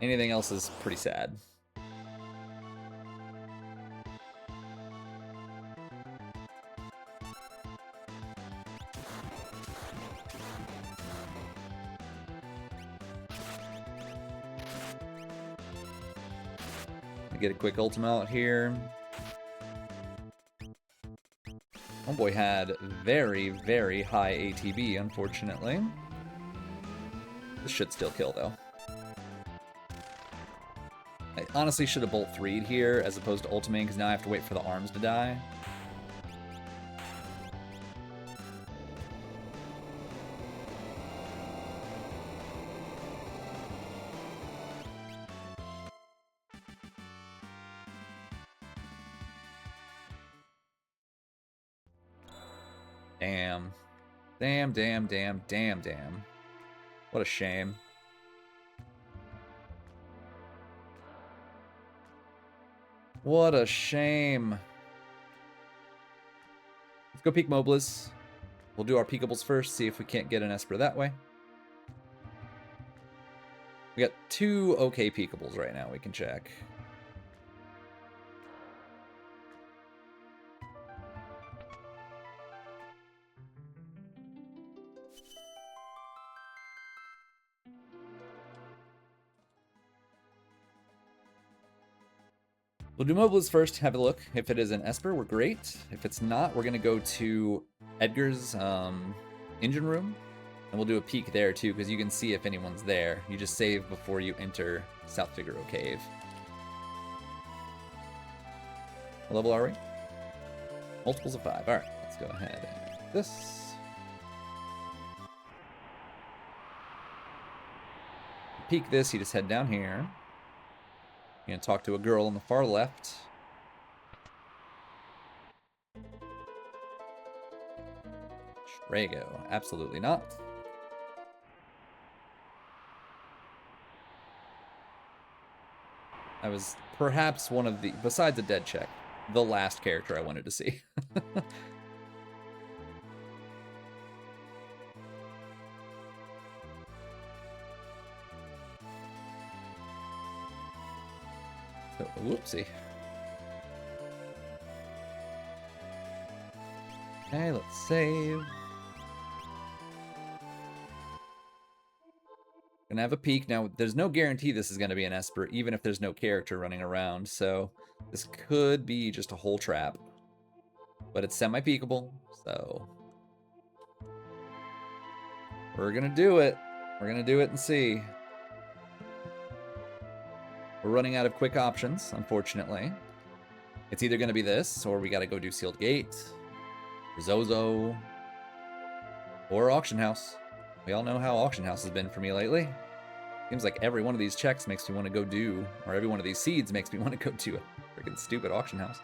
Anything else is pretty sad. Get a quick Ultima out here. Homeboy had very, very high ATB, unfortunately. This should still kill, though. I honestly should have Bolt 3'd here as opposed to ultimating, because now I have to wait for the arms to die. Damn. Damn, damn, damn, damn, damn. What a shame. What a shame. Let's go peek Moblez. We'll do our peekables first, see if we can't get an Esper that way. We got 2 okay peekables right now we can check. We'll do Moblez first, have a look. If it is an Esper, we're great. If it's not, we're going to go to Edgar's engine room, and we'll do a peek there too, because you can see if anyone's there. You just save before you enter South Figaro Cave. What level are we? Multiples of 5. Alright, let's go ahead and do this. Peek this, you just head down here. You're gonna talk to a girl on the far left. Strago, absolutely not. I was perhaps one of the, besides a dead check, the last character I wanted to see. Whoopsie. Okay, let's save. Gonna have a peek. Now, there's no guarantee this is gonna be an Esper, even if there's no character running around, so this could be just a whole trap. But it's semi-peekable, so we're gonna do it. We're gonna do it and see. We're running out of quick options, unfortunately. It's either going to be this, or we got to go do Sealed Gate, Zozo, or Auction House. We all know how Auction House has been for me lately. Seems like every one of these checks makes me want to go do, or every one of these seeds makes me want to go do a freaking stupid Auction House.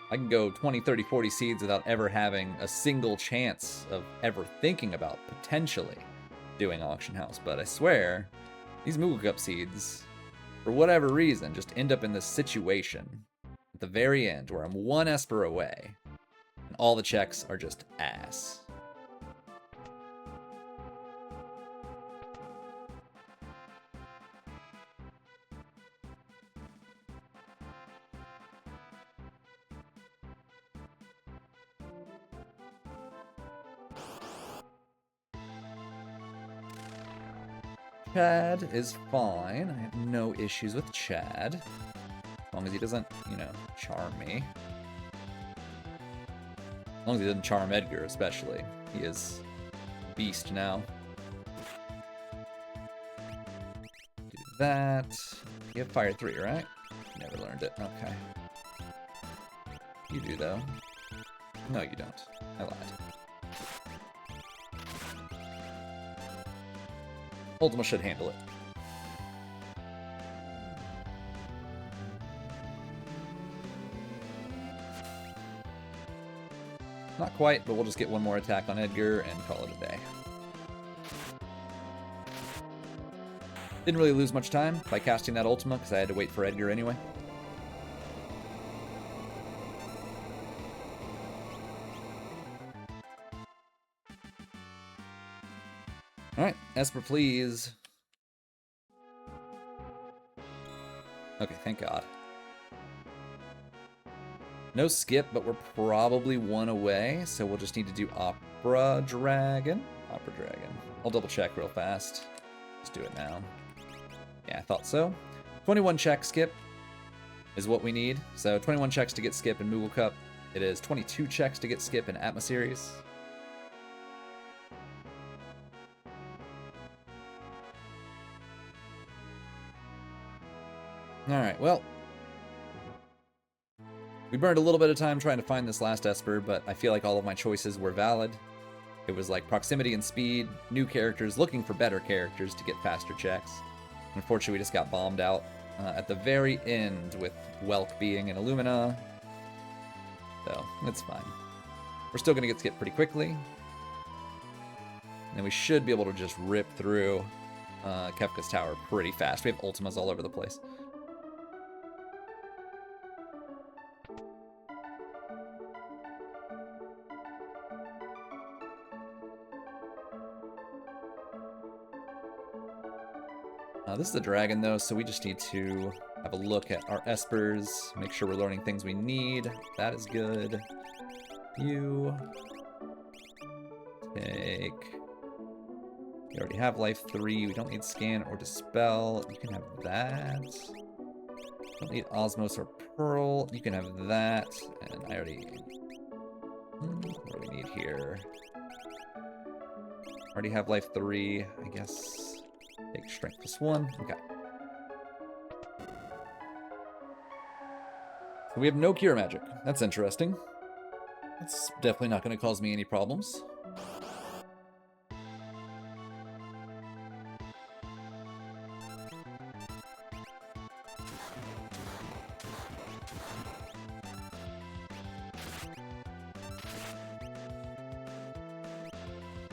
I can go 20, 30, 40 seeds without ever having a single chance of ever thinking about potentially doing Auction House, but I swear, these Moogle Cup seeds, for whatever reason, just end up in this situation at the very end where I'm one Esper away, and all the checks are just ass. Chad is fine. I have no issues with Chad. As long as he doesn't, you know, charm me. As long as he doesn't charm Edgar, especially. He is a beast now. Do that. You have Fire 3, right? Never learned it. Okay. You do, though. No, you don't. I lied. Ultima should handle it. Not quite, but we'll just get one more attack on Edgar and call it a day. Didn't really lose much time by casting that Ultima because I had to wait for Edgar anyway. Alright, Esper, please. Okay, thank God. No skip, but we're probably one away, so we'll just need to do Opera Dragon. Opera Dragon. I'll double check real fast. Just do it now. Yeah, I thought so. 21 check skip is what we need. So 21 checks to get skip in Moogle Cup. It is 22 checks to get skip in Atma Series. Alright, well, we burned a little bit of time trying to find this last Esper, but I feel like all of my choices were valid. It was like proximity and speed, new characters, looking for better characters to get faster checks. Unfortunately, we just got bombed out at the very end with Welk being an Illumina. So, it's fine. We're still going to get skip pretty quickly. And we should be able to just rip through Kefka's Tower pretty fast. We have Ultimas all over the place. This is the dragon, though, so we just need to have a look at our Espers, make sure we're learning things we need. That is good. You take... You already have Life 3. We don't need Scan or Dispel. You can have that. Don't need Osmos or Pearl. You can have that. And I already... What do we need here? Already have Life 3, I guess. Take Strength +1. Okay. So we have no Cure Magic. That's interesting. That's definitely not going to cause me any problems.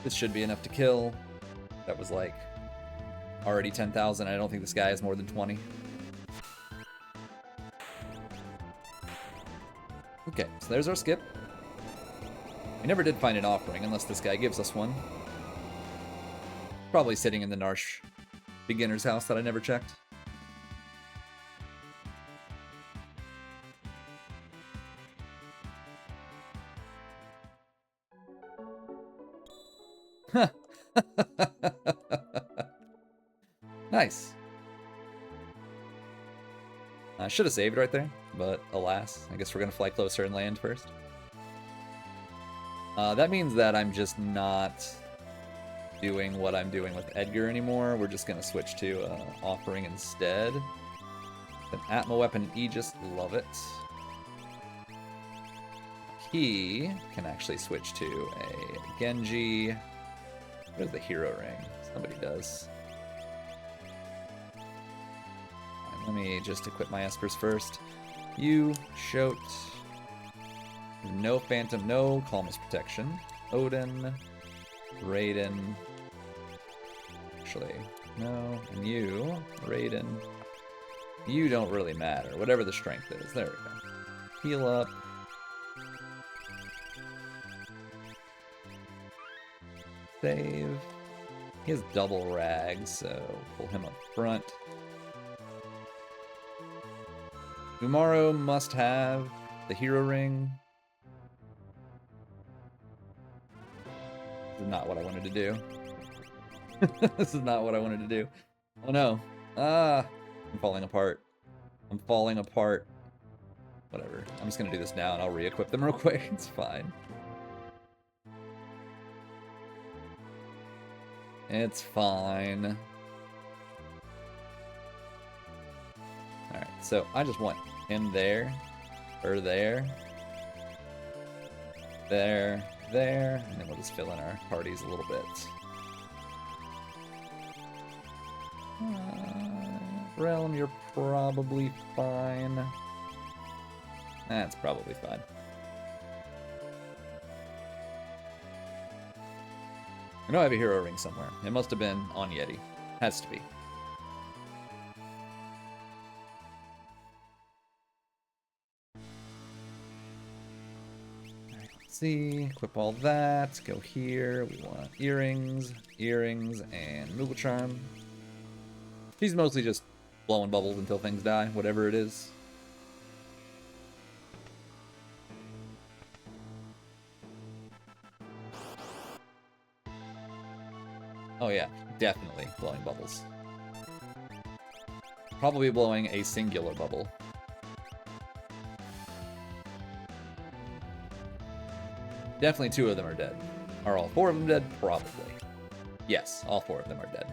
This should be enough to kill. That was like already 10,000. I don't think this guy has more than 20. Okay, so there's our skip. We never did find an offering unless this guy gives us one. Probably sitting in the Narsh beginner's house that I never checked. Nice. I should have saved right there, but alas, I guess we're gonna fly closer and land first. That means that I'm just not doing what I'm doing with Edgar anymore. We're just gonna switch to Offering instead. An Atma weapon, Aegis, love it. He can actually switch to a Genji. Where's the hero ring? Somebody does. Right, let me just equip my Espers first. You, Shote. No Phantom, no Calmness Protection. Odin, Raiden. Actually, no. And you, Raiden. You don't really matter. Whatever the strength is. There we go. Heal up. Save. He has double rags, so pull him up front. Umaro must have the hero ring. This is not what I wanted to do. This is not what I wanted to do. Oh no. Ah! I'm falling apart. I'm falling apart. Whatever. I'm just gonna do this now and I'll re-equip them real quick. It's fine. It's fine. Alright, so I just want him there. Or there. There. There. And then we'll just fill in our parties a little bit. Realm, you're probably fine. That's probably fine. I know I have a hero ring somewhere. It must have been on Yeti. Has to be. Let's see. Equip all that. Go here. We want earrings, and Moogle Charm. She's mostly just blowing bubbles until things die, whatever it is. Oh yeah, definitely blowing bubbles. Probably blowing a singular bubble. Definitely 2 of them are dead. Are all 4 of them dead? Probably. Yes, all 4 of them are dead.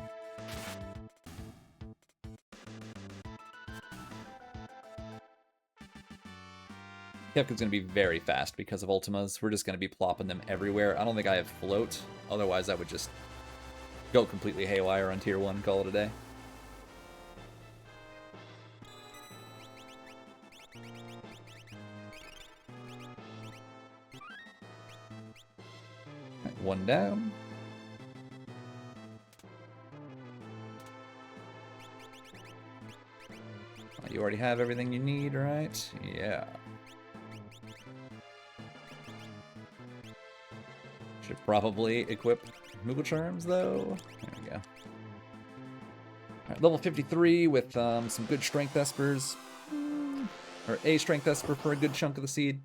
Kefka's going to be very fast because of Ultimas. We're just going to be plopping them everywhere. I don't think I have float. Otherwise, I would just go completely haywire on tier 1, call it a day. Right, 1 down. You already have everything you need, right? Yeah. Should probably equip Moogle Charms, though. There we go. Alright, level 53 with some good Strength Espers. Or a Strength Esper for a good chunk of the seed.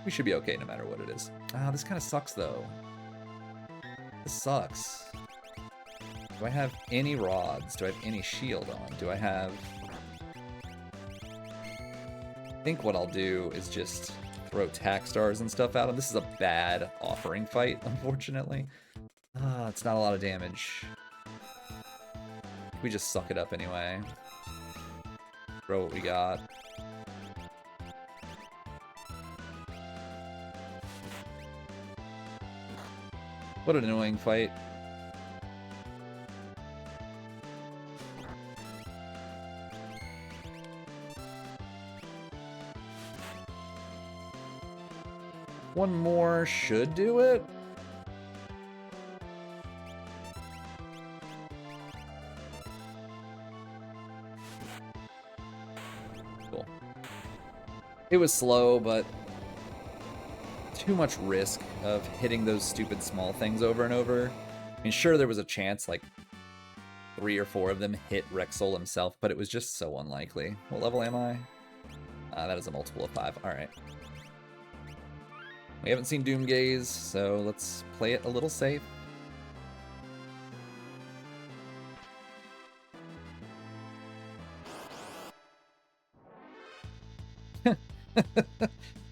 We should be okay no matter what it is. Ah, this kind of sucks, though. This sucks. Do I have any rods? Do I have any shield on? Do I have... I think what I'll do is just throw tack stars and stuff out. And this is a bad offering fight, unfortunately. It's not a lot of damage. We just suck it up anyway. Throw what we got. What an annoying fight. One more should do it. Cool. It was slow, but too much risk of hitting those stupid small things over and over. I mean, sure, there was a chance, like 3 or 4 of them hit Rexol himself, but it was just so unlikely. What level am I? That is a multiple of 5. All right. We haven't seen Doomgaze, so let's play it a little safe.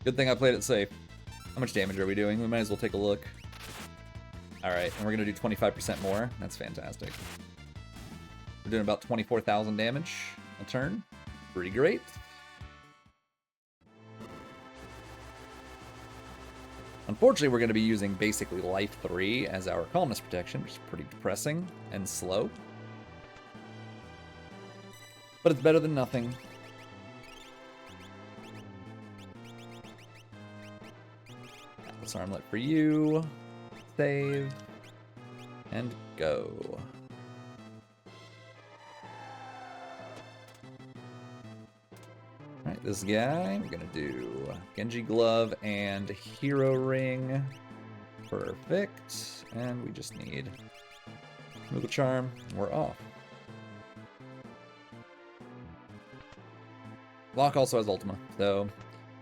Good thing I played it safe. How much damage are we doing? We might as well take a look. Alright, and we're going to do 25% more. That's fantastic. We're doing about 24,000 damage a turn. Pretty great. Unfortunately, we're going to be using basically Life 3 as our Calmness protection, which is pretty depressing and slow. But it's better than nothing. Atlas Armlet for you. Save. And go. Alright, this guy, we're gonna do Genji Glove and Hero Ring. Perfect. And we just need Moogle Charm, and we're off. Locke also has Ultima, so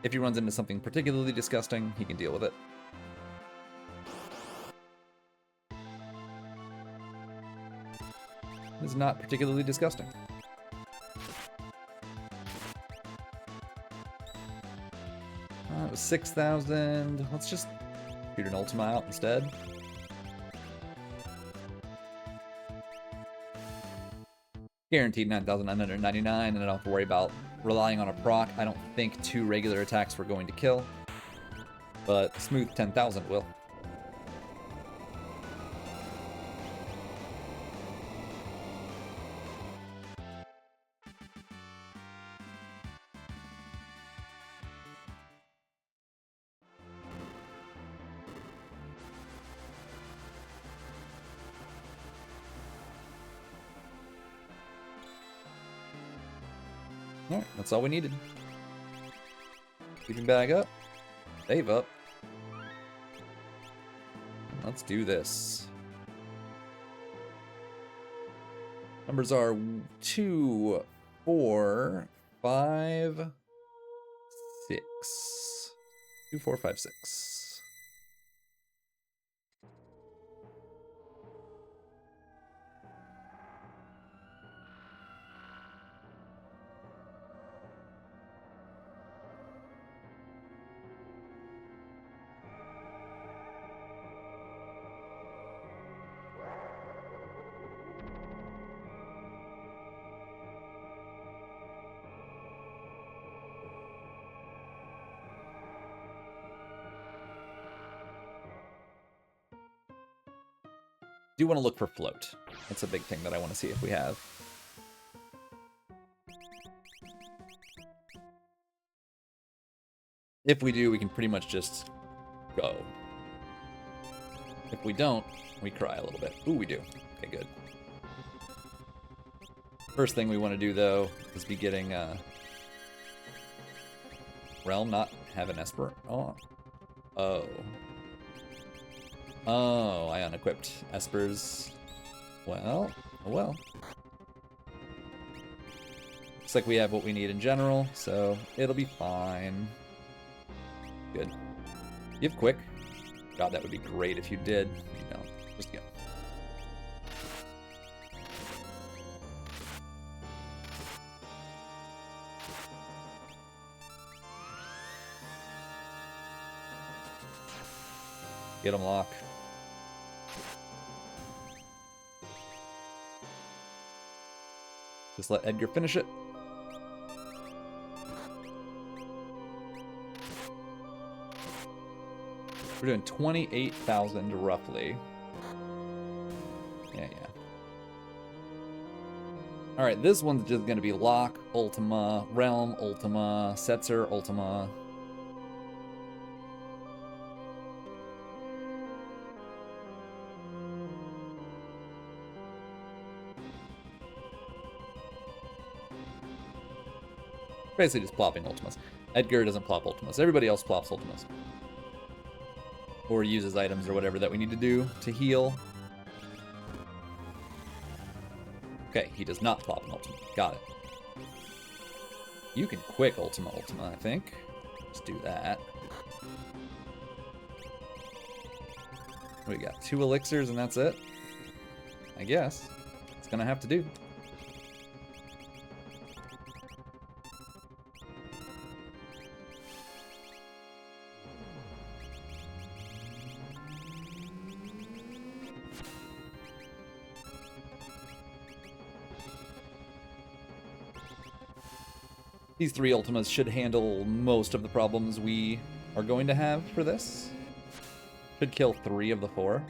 if he runs into something particularly disgusting, he can deal with it. It's not particularly disgusting. It was 6,000. Let's just shoot an Ultima out instead. Guaranteed 9,999, and I don't have to worry about relying on a proc. I don't think 2 regular attacks were going to kill, but smooth 10,000 will. Alright, that's all we needed. Sleeping bag up. Save up. Let's do this. Numbers are 2, 4, 5, 6. 2, 4, 5, 6. Do want to look for float. That's a big thing that I want to see if we have. If we do, we can pretty much just go. If we don't, we cry a little bit. Ooh, we do. Okay, good. First thing we want to do, though, is be getting Realm, not have an Esper. Oh. Oh, I unequipped Espers. Well, oh well. Looks like we have what we need in general, so it'll be fine. Good. You have quick. God, that would be great if you did. You don't. Just go. Get him, Locke. Just let Edgar finish it. We're doing 28,000 roughly. Yeah. Alright, this one's just gonna be Locke, Ultima, Realm, Ultima, Setzer, Ultima. Basically just plopping Ultimas. Edgar doesn't plop Ultimas. Everybody else plops Ultimas. Or uses items or whatever that we need to do to heal. Okay, he does not plop an Ultima. Got it. You can quick Ultima, I think. Let's do that. We got 2 elixirs and that's it. I guess. It's gonna have to do. These 3 Ultimas should handle most of the problems we are going to have for this. Should kill 3 of the 4.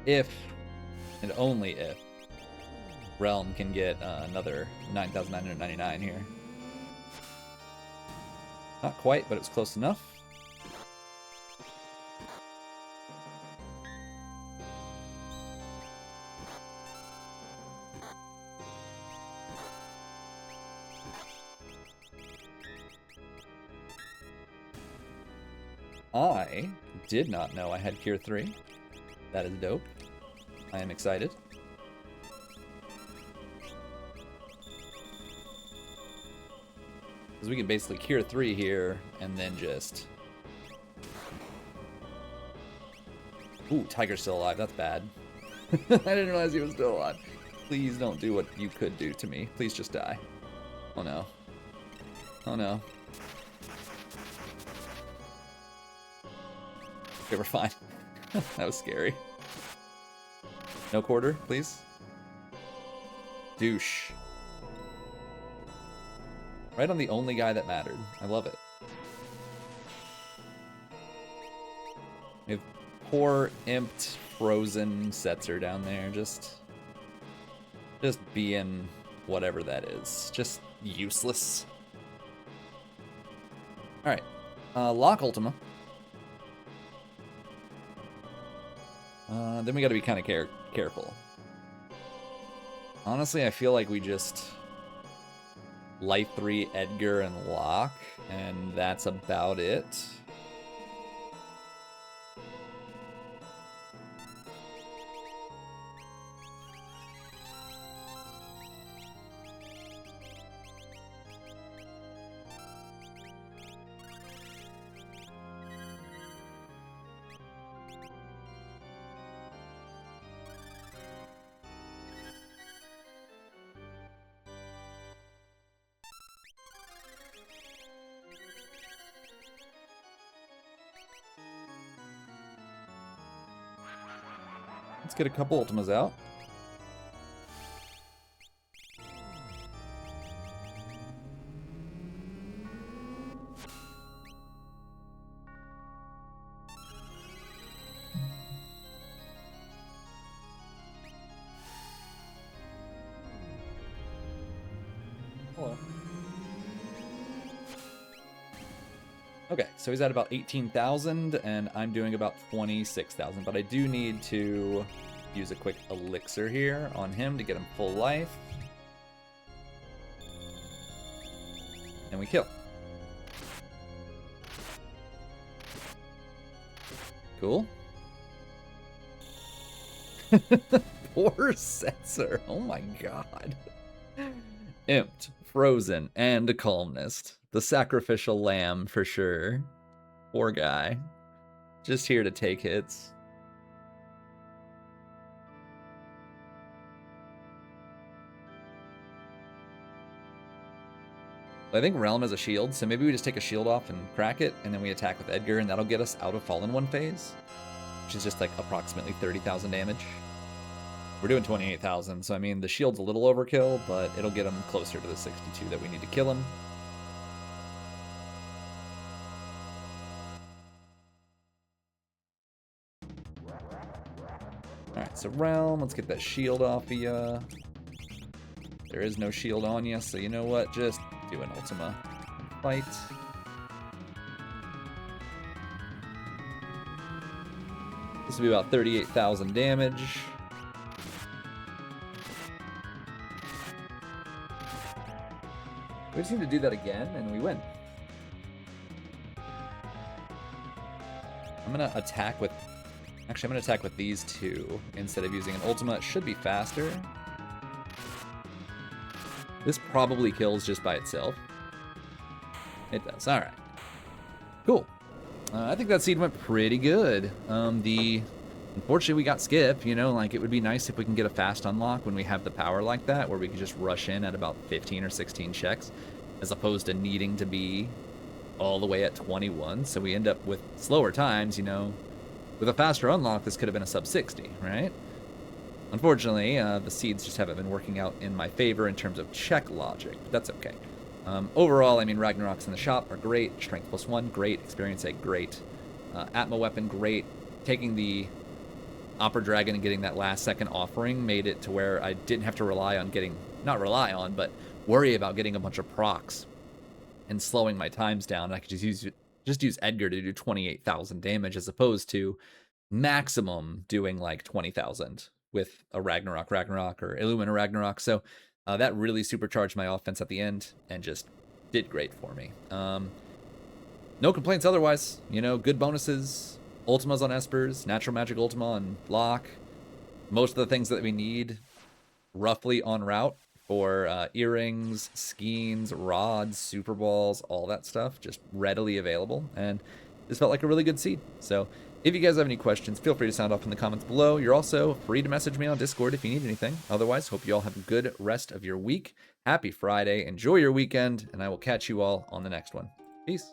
If, and only if, Realm can get another 9,999 here. Not quite, but it's close enough. I did not know I had Cure 3. That is dope. I am excited. Because we can basically Cure 3 here, and then just... Ooh, Tiger's still alive. That's bad. I didn't realize he was still alive. Please don't do what you could do to me. Please just die. Oh no. Oh no. Okay, we're fine. That was scary. No quarter, please. Douche. Right on the only guy that mattered. I love it. We have poor, imped, frozen Setzer down there. Just being whatever that is. Just useless. Alright. Lock Ultima. Then we gotta be kind of careful. Honestly, I feel like we just Life 3, Edgar, and Lock, and that's about it. Let's get a couple Ultimas out. Hello. Okay, so he's at about 18,000, and I'm doing about 26,000, but I do need to use a quick elixir here on him to get him full life. And we kill. Cool. Poor Setzer. Oh my god. Imped, frozen, and a columnist. The sacrificial lamb for sure. Poor guy. Just here to take hits. I think Realm has a shield, so maybe we just take a shield off and crack it, and then we attack with Edgar, and that'll get us out of Fallen One phase, which is just like approximately 30,000 damage. We're doing 28,000, so I mean, the shield's a little overkill, but it'll get him closer to the 62 that we need to kill him. Alright, so Realm, let's get that shield off of ya. There is no shield on ya, so you know what? Just do an Ultima fight. This will be about 38,000 damage. We just need to do that again, and we win. I'm gonna attack with... Actually, I'm gonna attack with these two instead of using an Ultima. It should be faster. This probably kills just by itself. It does. All right. Cool. I think that seed went pretty good. Unfortunately, we got skip. You know, like, it would be nice if we can get a fast unlock when we have the power like that, where we can just rush in at about 15 or 16 checks, as opposed to needing to be all the way at 21. So we end up with slower times, you know. With a faster unlock, this could have been a sub 60, right? Unfortunately, the seeds just haven't been working out in my favor in terms of check logic, but that's okay. Overall, I mean, Ragnaroks in the shop are great. Strength +1, great. Experience egg, great. Atma weapon, great. Taking the Opera Dragon and getting that last second offering made it to where I didn't have to rely on getting, not rely on, but worry about getting a bunch of procs and slowing my times down. I could just use Edgar to do 28,000 damage as opposed to maximum doing like 20,000 with a Ragnarok or Illumina Ragnarok. So that really supercharged my offense at the end and just did great for me. No complaints otherwise. You know, good bonuses, Ultimas on Espers, Natural Magic Ultima on Locke. Most of the things that we need roughly en route for earrings, skeins, rods, super balls, all that stuff, just readily available. And this felt like a really good seed. So if you guys have any questions, feel free to sound off in the comments below. You're also free to message me on Discord if you need anything. Otherwise, hope you all have a good rest of your week. Happy Friday. Enjoy your weekend, and I will catch you all on the next one. Peace.